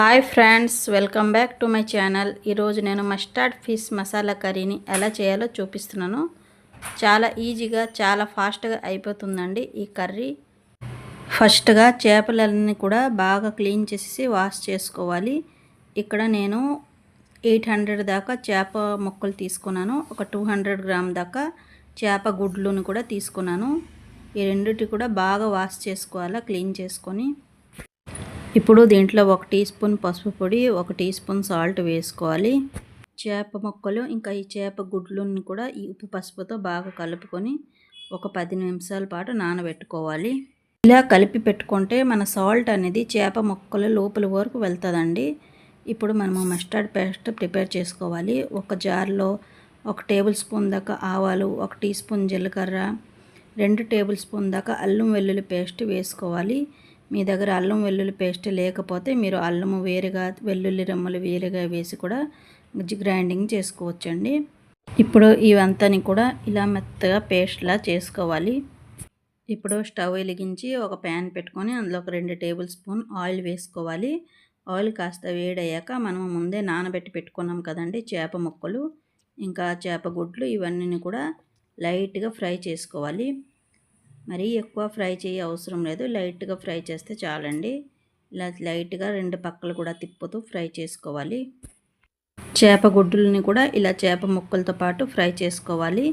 Hi friends, welcome back to my channel. ఈరోజు నేను mustard fish masala కర్రీని ఎలా చేయాలో చూపిస్తున్నాను. చాలా ఈజీగా చాలా ఫాస్ట్గా అయిపోతుందండి ఈ కర్రీ. ఫస్ట్గా చేపలన్నీ కూడా బాగా క్లీన్ చేసి వాష్ చేసుకోవాలి. ఇక్కడ నేను 800 దాకా చేప ముక్కలు తీసుకున్నాను. ఒక 200 గ్రామ్ దాకా చేప గుడ్లను కూడా తీసుకున్నాను. ఈ రెండిటి కూడా బాగా వాష్ చేసుకోవాలి క్లీన్ చేసుకొని. ఇప్పుడు దీంట్లో 1 టీ స్పూన్ పసుపు పొడి, 1 టీ స్పూన్ సాల్ట్ వేసుకోవాలి. చేప ముక్కలు ఇంకా ఈ చేప గుడ్లను కూడా ఈ ఉప్పు పసుపుతో బాగా కలుపుకొని ఒక 10 నిమిషాల పాటు నానబెట్టుకోవాలి. ఇలా కలిపి పెట్టుకుంటే మన సాల్ట్ అనేది చేప ముక్కల లోపల వరకు వెళ్తుందండి. ఇప్పుడు మనము మస్టర్డ్ పేస్ట్ ప్రిపేర్ చేసుకోవాలి. ఒక జార్లో 1 టేబుల్ స్పూన్ దాకా ఆవాలు, 1 టీ స్పూన్ జీలకర్ర, 2 టేబుల్ స్పూన్ దాకా అల్లం వెల్లుల్లి పేస్ట్ వేసుకోవాలి. మీ దగ్గర అల్లం వెల్లుల్లి పేస్ట్ లేకపోతే మీరు అల్లము వేరుగా, వెల్లుల్లి రెమ్మలు వేరుగా వేసి కూడా గ్రైండింగ్ చేసుకోవచ్చండి. ఇప్పుడు ఇవంతాని కూడా ఇలా మెత్తగా పేస్ట్లా చేసుకోవాలి. ఇప్పుడు స్టవ్ వెలిగించి ఒక ప్యాన్ పెట్టుకొని అందులో ఒక 2 టేబుల్ స్పూన్ ఆయిల్ వేసుకోవాలి. ఆయిల్ కాస్త వేడయ్యాక మనం ముందే నానబెట్టి పెట్టుకున్నాం కదండి చేప ముక్కలు ఇంకా చేప గుడ్లు, ఇవన్నీ కూడా లైట్గా ఫ్రై చేసుకోవాలి. మరీ ఎక్కువ ఫ్రై చేయ అవసరం లేదు, లైట్గా ఫ్రై చేస్తే చాలండి. ఇలా లైట్గా 2 పక్కలు కూడా తిప్పుతూ ఫ్రై చేసుకోవాలి. చేప గుడ్డులని కూడా ఇలా చేప ముక్కలతో పాటు ఫ్రై చేసుకోవాలి.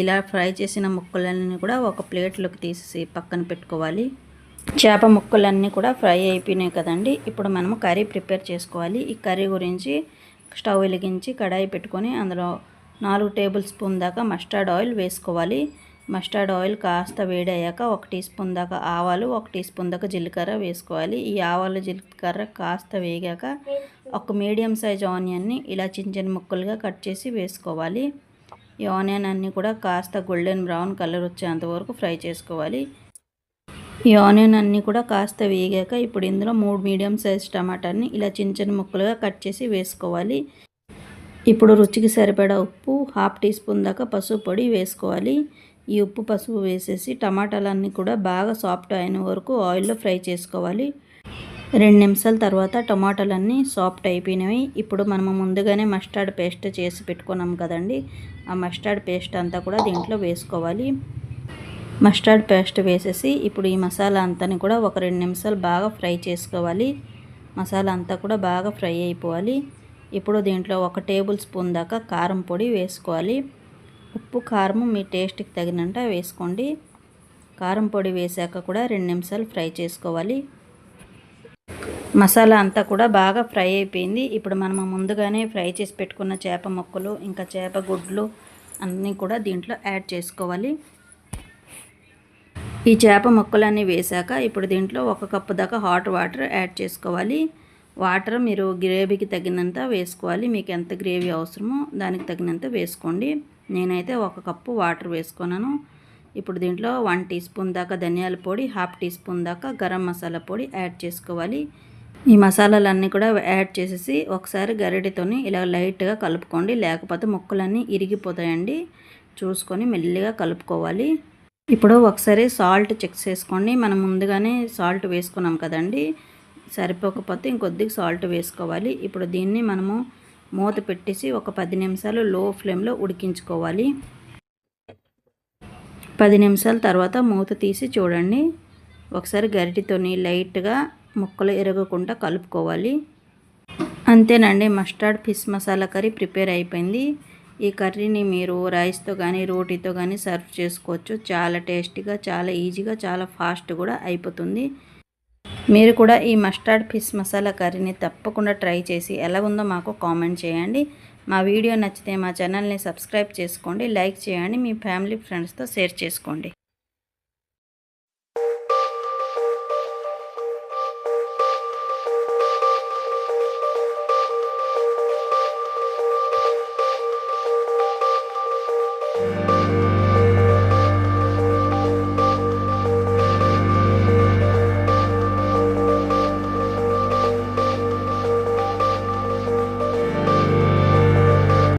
ఇలా ఫ్రై చేసిన ముక్కలన్నీ కూడా ఒక ప్లేట్లోకి తీసి పక్కన పెట్టుకోవాలి. చేప ముక్కలన్నీ కూడా ఫ్రై అయిపోయినాయి కదండి. ఇప్పుడు మనము కర్రీ ప్రిపేర్ చేసుకోవాలి. ఈ కర్రీ గురించి స్టవ్ వెలిగించి కడాయి పెట్టుకొని అందులో 4 టేబుల్ స్పూన్ దాకా మస్టర్డ్ ఆయిల్ వేసుకోవాలి. మస్టర్డ్ ఆయిల్ కాస్త వేడయ్యాక 1 టీ స్పూన్ దాకా ఆవాలు, 1 టీ స్పూన్ దాకా జీలకర్ర వేసుకోవాలి. ఈ ఆవాలు జీలకర్ర కాస్త వేగాక ఒక మీడియం సైజ్ ఆనియన్ని ఇలా చిన్న చిన్న ముక్కలుగా కట్ చేసి వేసుకోవాలి. ఈ ఆనియన్ అన్నీ కూడా కాస్త గోల్డెన్ బ్రౌన్ కలర్ వచ్చేంత వరకు ఫ్రై చేసుకోవాలి. ఈ ఆనియన్ అన్నీ కూడా కాస్త వేగాక ఇప్పుడు ఇందులో 3 మీడియం సైజ్ టమాటాని ఇలా చిన్న చిన్న ముక్కలుగా కట్ చేసి వేసుకోవాలి. ఇప్పుడు రుచికి సరిపడా ఉప్పు, 1/2 టీ స్పూన్ దాకా పసుపు పొడి వేసుకోవాలి. ఈ ఉప్పు పసుపు వేసేసి టమాటాలన్నీ కూడా బాగా సాఫ్ట్ అయిన వరకు ఆయిల్లో ఫ్రై చేసుకోవాలి. 2 నిమిషాల తర్వాత టమాటాలన్నీ సాఫ్ట్ అయిపోయినవి. ఇప్పుడు మనము ముందుగానే మస్టర్డ్ పేస్ట్ చేసి పెట్టుకున్నాం కదండి, ఆ మస్టర్డ్ పేస్ట్ అంతా కూడా దీంట్లో వేసుకోవాలి. మస్టర్డ్ పేస్ట్ వేసేసి ఇప్పుడు ఈ మసాలా అంతాని కూడా ఒక 2 నిమిషాలు బాగా ఫ్రై చేసుకోవాలి. మసాలా అంతా కూడా బాగా ఫ్రై అయిపోవాలి. ఇప్పుడు దీంట్లో 1 టేబుల్ స్పూన్ దాకా కారం పొడి వేసుకోవాలి. ఉప్పు కారం మీ టేస్ట్కి తగినంత వేసుకోండి. కారం పొడి వేసాక కూడా 2 నిమిషాలు ఫ్రై చేసుకోవాలి. మసాలా అంతా కూడా బాగా ఫ్రై అయిపోయింది. ఇప్పుడు మనము ముందుగానే ఫ్రై చేసి పెట్టుకున్న చేప ముక్కలు ఇంకా చేప గుడ్లు అన్నీ కూడా దీంట్లో యాడ్ చేసుకోవాలి. ఈ చేప ముక్కలన్నీ వేసాక ఇప్పుడు దీంట్లో 1 కప్పు దాకా హాట్ వాటర్ యాడ్ చేసుకోవాలి. వాటర్ మీరు గ్రేవీకి తగినంత వేసుకోవాలి. మీకు ఎంత గ్రేవీ అవసరమో దానికి తగినంత వేసుకోండి. నేనైతే 1 కప్పు వాటర్ వేసుకున్నాను. ఇప్పుడు దీంట్లో 1 టీ స్పూన్ దాకా ధనియాల పొడి, 1/2 టీ స్పూన్ దాకా గరం మసాలా పొడి యాడ్ చేసుకోవాలి. ఈ మసాలాలన్నీ కూడా యాడ్ చేసేసి ఒకసారి గరిటెతోని ఇలా లైట్గా కలుపుకోండి, లేకపోతే ముక్కలన్నీ ఇరిగిపోతాయండి. చూసుకొని మెల్లిగా కలుపుకోవాలి. ఇప్పుడు ఒకసారి సాల్ట్ చెక్ చేసుకోండి. మనం ముందుగానే సాల్ట్ వేసుకున్నాం కదండి, సరిపోకపోతే ఇంకొద్దిగా సాల్ట్ వేసుకోవాలి. ఇప్పుడు దీన్ని మనము మూత పెట్టేసి ఒక 10 నిమిషాలు లో ఫ్లేమ్లో ఉడికించుకోవాలి. 10 నిమిషాల తర్వాత మూత తీసి చూడండి. ఒకసారి గరిటెతోని లైట్గా ముక్కలు ఎరగకుండా కలుపుకోవాలి. అంతేనండి, mustard fish masala curry prepare అయిపోయింది. ఈ కర్రీని మీరు రైస్తో కానీ రోటీతో కానీ సర్వ్ చేసుకోవచ్చు. చాలా టేస్టీగా, చాలా ఈజీగా, చాలా ఫాస్ట్ కూడా అయిపోతుంది. మీరు కూడా ఈ మస్టర్డ్ ఫిష్ మసాలా కర్రీని తప్పకుండా ట్రై చేసి ఎలా ఉందో మాకు కామెంట్ చేయండి. మా వీడియో నచ్చితే మా ఛానల్ని సబ్స్క్రైబ్ చేసుకోండి, లైక్ చేయండి, మీ ఫ్యామిలీ ఫ్రెండ్స్తో షేర్ చేసుకోండి.